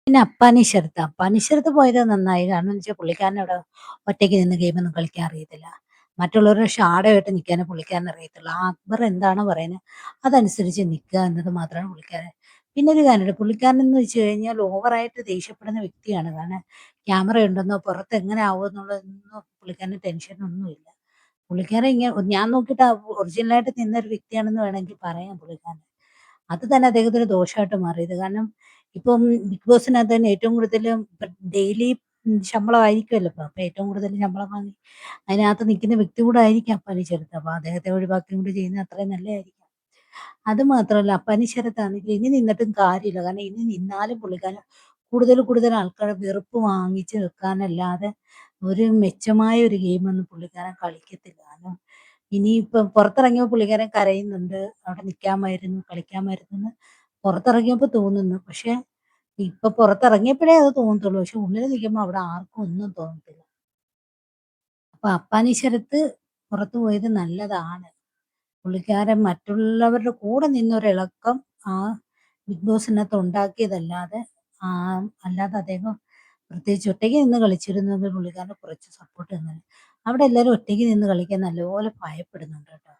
പിന്നെ അപ്പാനി ശരത്ത് പോയത് നന്നായി. കാരണം എന്ന് വെച്ചാ പുള്ളിക്കാരനവിടെ ഒറ്റയ്ക്ക് നിന്ന് ഗെയിമൊന്നും കളിക്കാൻ അറിയത്തില്ല. മറ്റുള്ളവരുടെ ഷാഡോ ആയിട്ട് നിക്കാനേ പുള്ളിക്കാരന് അറിയത്തുള്ളൂ. ആ അക്ബർ എന്താണോ പറയുന്നത് അതനുസരിച്ച് നിക്കുക എന്നത് മാത്രമാണ് പുള്ളിക്കാരൻ. പിന്നെ ഒരു കാര്യമുണ്ട്, പുള്ളിക്കാരനെന്ന് വെച്ച് കഴിഞ്ഞാൽ ഓവറായിട്ട് ദേഷ്യപ്പെടുന്ന വ്യക്തിയാണ്. കാരണം ക്യാമറ ഉണ്ടെന്നോ പുറത്ത് എങ്ങനെ ആവുമെന്നുള്ളതൊന്നും പുള്ളിക്കാരന് ടെൻഷനൊന്നുമില്ല. പുള്ളിക്കാരൻ ഞാൻ നോക്കിയിട്ട് ഒറിജിനലായിട്ട് നിന്നൊരു വ്യക്തിയാണെന്ന് വേണമെങ്കിൽ പറയാം പുള്ളിക്കാരൻ. അത് തന്നെ അദ്ദേഹത്തിന് ദോഷമായിട്ട് മാറിയത്. കാരണം ഇപ്പം ബിഗ് ബോസിനകത്ത് തന്നെ ഏറ്റവും കൂടുതൽ ഡെയിലി ശമ്പളമായിരിക്കുമല്ലോ ഇപ്പം. അപ്പൊ ഏറ്റവും കൂടുതൽ ശമ്പളം വാങ്ങി അതിനകത്ത് നിൽക്കുന്ന വ്യക്തി കൂടെ ആയിരിക്കാം അപ്പാനി ശരത്ത്. അപ്പൊ അദ്ദേഹത്തെ ഒഴിവാക്കിയും കൂടി ചെയ്യുന്നത് അത്രയും നല്ലതായിരിക്കും. അത് മാത്രമല്ല അപ്പാനി ശരത്താണെങ്കിൽ ഇനി നിന്നിട്ടും കാര്യമില്ല. കാരണം ഇനി നിന്നാലും പുള്ളിക്കാരൻ കൂടുതൽ കൂടുതൽ ആൾക്കാരെ വെറുപ്പ് വാങ്ങിച്ച് വെക്കാനല്ലാതെ ഒരു മെച്ചമായ ഒരു ഗെയിമൊന്നും പുള്ളിക്കാരൻ കളിക്കത്തില്ല. കാരണം ഇനിയിപ്പം പുറത്തിറങ്ങിയപ്പോൾ പുള്ളിക്കാരൻ കരയുന്നുണ്ട്. അവിടെ നിൽക്കാമായിരുന്നു, കളിക്കാമായിരുന്നു എന്ന് പുറത്തിറങ്ങിയപ്പോൾ തോന്നുന്നു. പക്ഷെ ഇപ്പൊ പുറത്തിറങ്ങിയപ്പോഴേ അത് തോന്നത്തുള്ളൂ. പക്ഷെ ഉള്ളിൽ നിൽക്കുമ്പോൾ അവിടെ ആർക്കും ഒന്നും തോന്നത്തില്ല. അപ്പൊ അപ്പാനി ശരത്ത് പുറത്തു പോയത് നല്ലതാണ്. പുള്ളിക്കാരൻ മറ്റുള്ളവരുടെ കൂടെ നിന്നൊരിളക്കം ആ ബിഗ് ബോസിനകത്ത് ഉണ്ടാക്കിയതല്ലാതെ ആ അല്ലാതെ അദ്ദേഹം പ്രത്യേകിച്ച് ഒറ്റയ്ക്ക് നിന്ന് കളിച്ചിരുന്നെങ്കിൽ പുള്ളിക്കാരന് കുറച്ച് സപ്പോർട്ട് തന്നേനെ. അവിടെ എല്ലാവരും ഒറ്റയ്ക്ക് നിന്ന് കളിക്കാൻ നല്ലപോലെ ഭയപ്പെടുന്നുണ്ട് കേട്ടോ.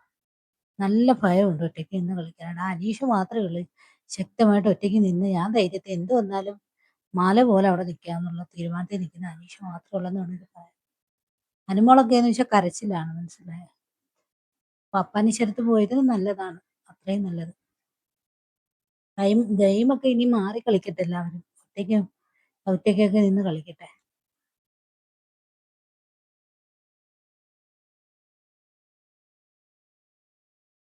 നല്ല ഭയമുണ്ട് ഒറ്റയ്ക്ക് നിന്ന് കളിക്കാനായിട്ട്. ആ അനീഷ് മാത്രമേ ഉള്ളൂ ശക്തമായിട്ട് ഒറ്റയ്ക്ക് നിന്ന് ഞാൻ ധൈര്യത്തിൽ എന്ത് വന്നാലും മല പോലെ അവിടെ നിൽക്കാന്നുള്ള തീരുമാനത്തിൽ നിൽക്കുന്ന അനീഷ് മാത്രമേ ഉള്ളെന്ന് വേണമെങ്കിൽ പറയാം. അനുമോളൊക്കെ എന്ന് വെച്ചാൽ കരച്ചിലാണ്, മനസ്സിലായോ? അപ്പൊ അപ്പാനിശരത്ത് പോയത് നല്ലതാണ്, അത്രയും നല്ലത്. ഗെയിമൊക്കെ ഇനി മാറി കളിക്കട്ടെ എല്ലാവരും. ഒറ്റയ്ക്കൊക്കെ നിന്ന് കളിക്കട്ടെ.